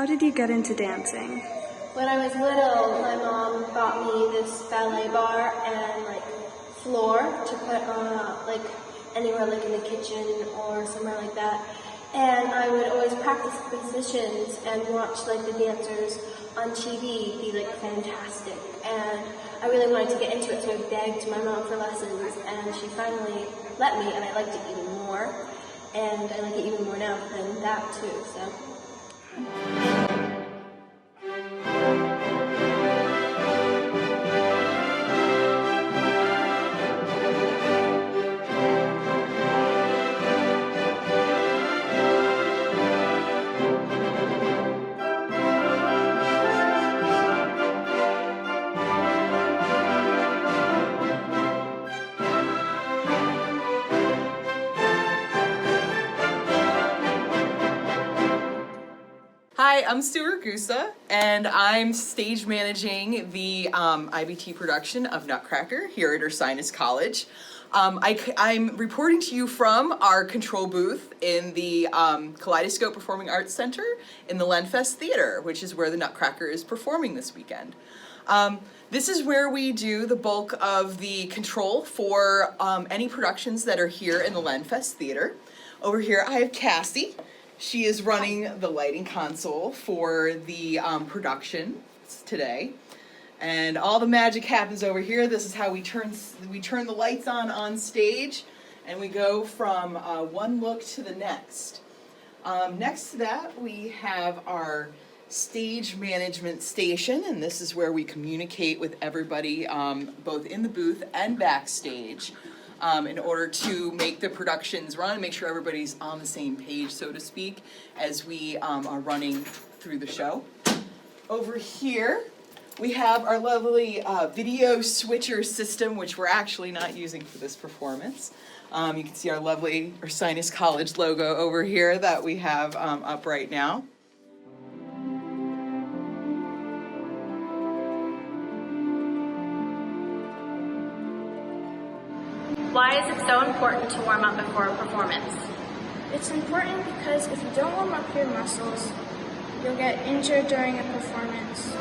How did you get into dancing? When I was little, my mom bought me this ballet bar and floor to put on anywhere in the kitchen or somewhere like that. And I would always practice positions and watch the dancers on TV be fantastic. And I really wanted to get into it, so I begged my mom for lessons, and she finally let me, and I liked it even more. And I like it even more now than that too. So. Hi, I'm Stuart Gusa, and I'm stage managing the IBT production of Nutcracker here at Ursinus College. I'm reporting to you from our control booth in the Kaleidoscope Performing Arts Center in the Lenfest Theater, which is where the Nutcracker is performing this weekend. This is where we do the bulk of the control for any productions that are here in the Lenfest Theater. Over here I have Cassie. She is running the lighting console for the production today. And all the magic happens over here. This is how we turn the lights on stage, and we go from one look to the next. Next to that, we have our stage management station, and this is where we communicate with everybody both in the booth and backstage in order to make the productions run and make sure everybody's on the same page, so to speak, as we are running through the show. Over here, we have our lovely video switcher system, which we're actually not using for this performance. You can see our lovely Ursinus College logo over here that we have up right now. Why is it so important to warm up before a performance? It's important because if you don't warm up your muscles, you'll get injured during a performance.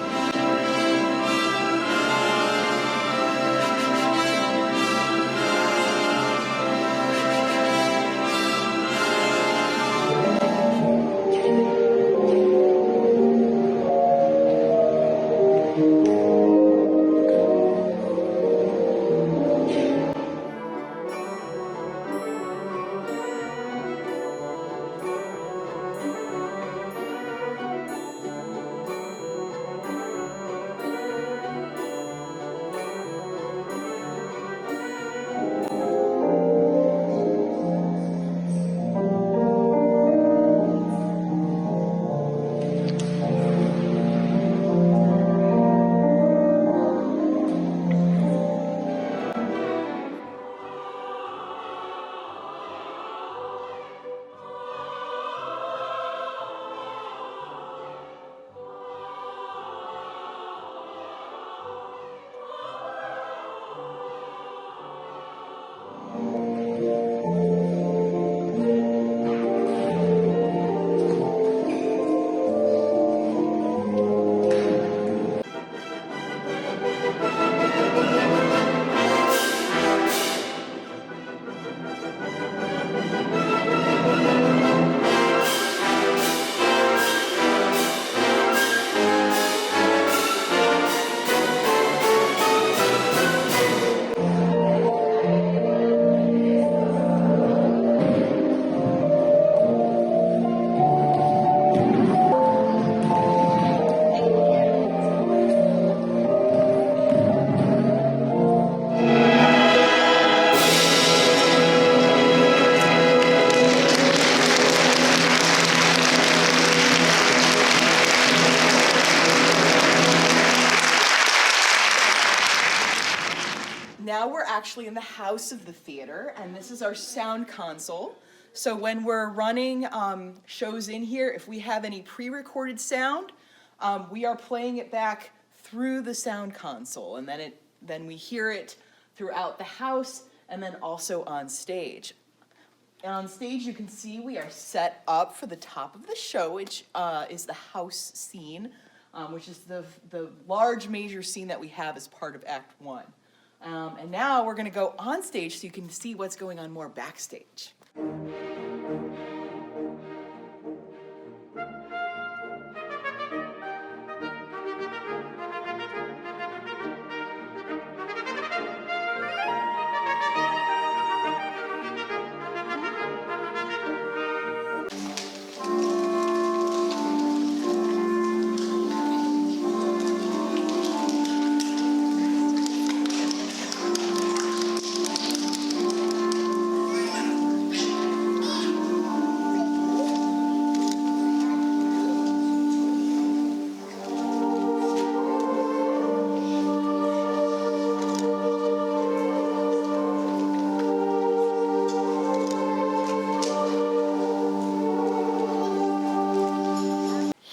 Now we're actually in the house of the theater, and this is our sound console. So when we're running shows in here, if we have any pre-recorded sound, we are playing it back through the sound console, and then we hear it throughout the house and then also on stage. And on stage, you can see we are set up for the top of the show, which is the house scene, which is the large major scene that we have as part of Act 1. And now we're going to go on stage so you can see what's going on more backstage.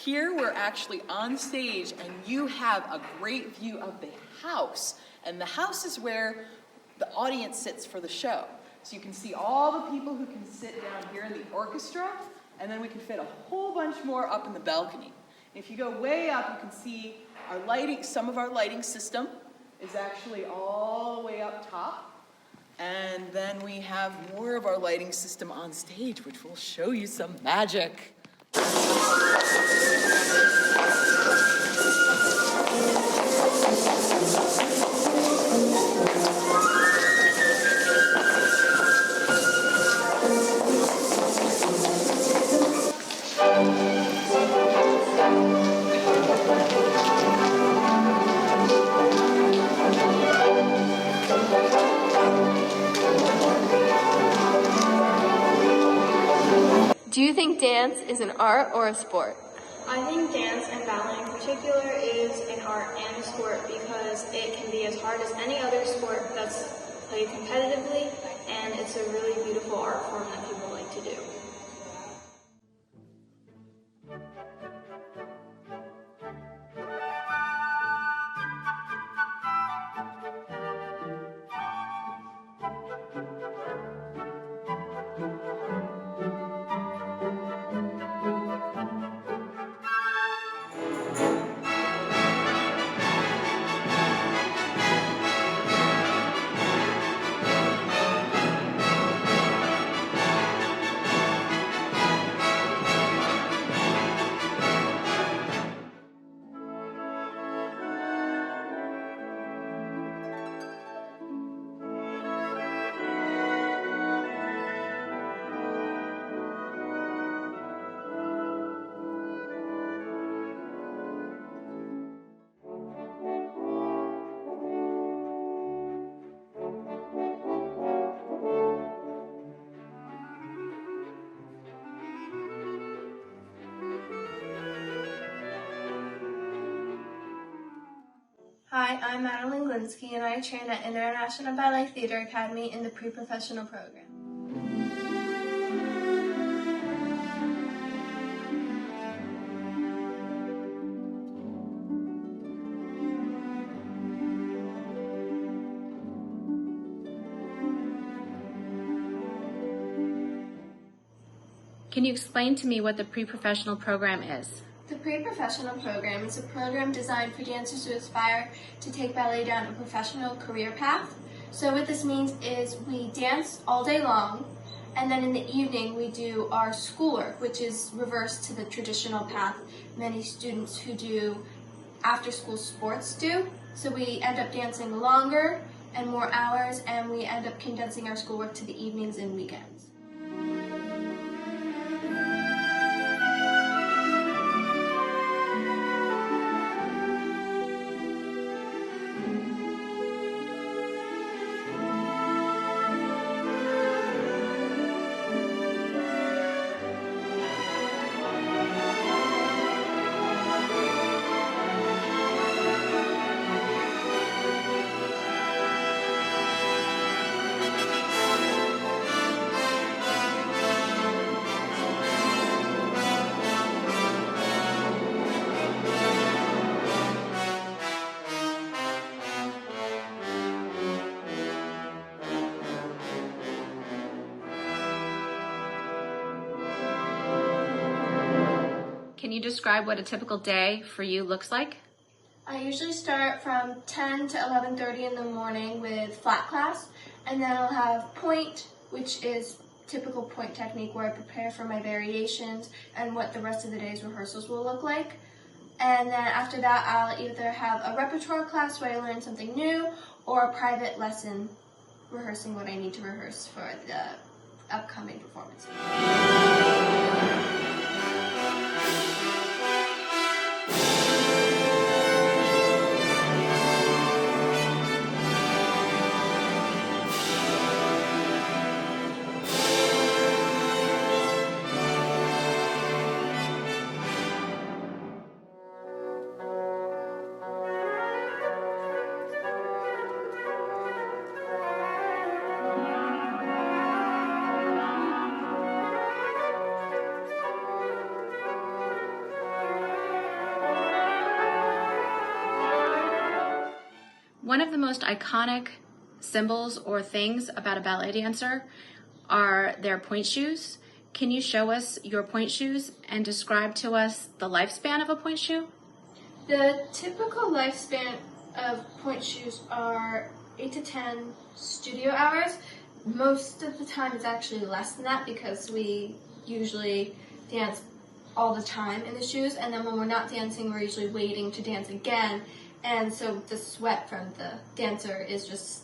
Here we're actually on stage and you have a great view of the house. And the house is where the audience sits for the show. So you can see all the people who can sit down here in the orchestra, and then we can fit a whole bunch more up in the balcony. And if you go way up, you can see our lighting, some of our lighting system is actually all the way up top. And then we have more of our lighting system on stage, which will show you some magic. Do you think dance is an art or a sport? I think dance, and ballet in particular, is an art and a sport because it can be as hard as any other sport that's played competitively, and it's a really beautiful art form that people like to do. Hi, I'm Madeline Glinsky, and I train at International Ballet Theater Academy in the pre-professional program. Can you explain to me what the pre-professional program is? The pre-professional program is a program designed for dancers who aspire to take ballet down a professional career path. So what this means is we dance all day long, and then in the evening we do our schoolwork, which is reversed to the traditional path many students who do after-school sports do. So we end up dancing longer and more hours, and we end up condensing our schoolwork to the evenings and weekends. describe what a typical day for you looks like? I usually start from 10 to 11:30 in the morning with flat class, and then I'll have point, which is typical point technique where I prepare for my variations and what the rest of the day's rehearsals will look like. And then after that, I'll either have a repertoire class where I learn something new, or a private lesson rehearsing what I need to rehearse for the upcoming performance. One of the most iconic symbols or things about a ballet dancer are their point shoes. Can you show us your point shoes and describe to us the lifespan of a point shoe? The typical lifespan of point shoes are 8 to 10 studio hours. Most of the time it's actually less than that because we usually dance all the time in the shoes, and then when we're not dancing we're usually waiting to dance again, and so the sweat from the dancer is just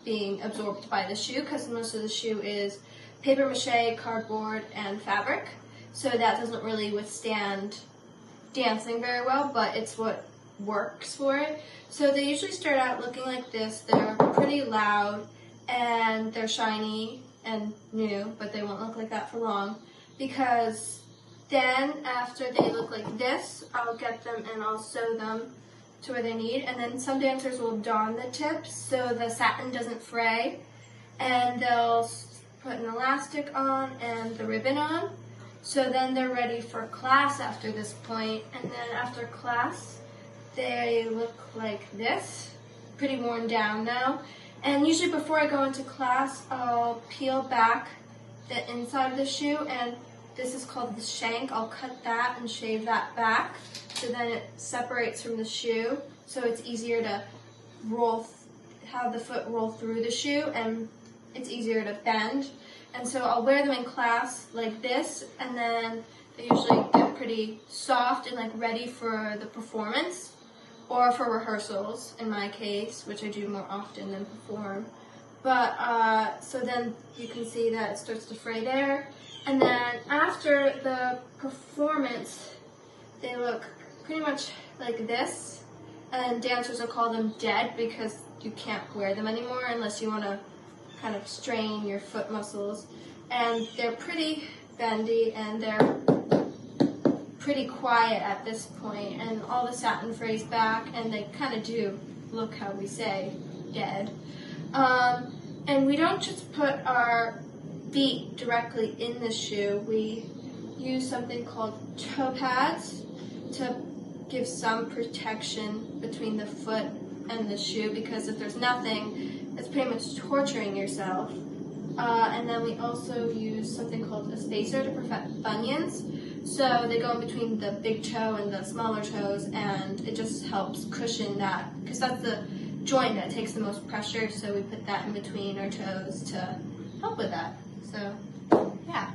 being absorbed by the shoe because most of the shoe is paper mache, cardboard, and fabric, so that doesn't really withstand dancing very well, but it's what works for it. So they usually start out looking like this. They're pretty loud and they're shiny and new, but they won't look like that for long, because then after they look like this, I'll get them and I'll sew them to where they need, and then some dancers will darn the tips so the satin doesn't fray, and they'll put an elastic on and the ribbon on, so then they're ready for class after this point. And then after class they look like this, pretty worn down now, and usually before I go into class I'll peel back the inside of the shoe, and this is called the shank. I'll cut that and shave that back so then it separates from the shoe, so it's easier to have the foot roll through the shoe, and it's easier to bend. And so I'll wear them in class like this, and then they usually get pretty soft and like ready for the performance or for rehearsals in my case, which I do more often than perform. But so then you can see that it starts to fray there. And then after the performance, they look pretty much like this. And dancers will call them dead because you can't wear them anymore unless you want to kind of strain your foot muscles. And they're pretty bendy and they're pretty quiet at this point. And all the satin frays back and they kind of do look, how we say, dead. And we don't just put our feet directly in the shoe. We use something called toe pads to give some protection between the foot and the shoe, because if there's nothing, it's pretty much torturing yourself. And then we also use something called a spacer to prevent bunions. So they go in between the big toe and the smaller toes, and it just helps cushion that, because that's the joint that takes the most pressure, so we put that in between our toes to help with that. So, yeah.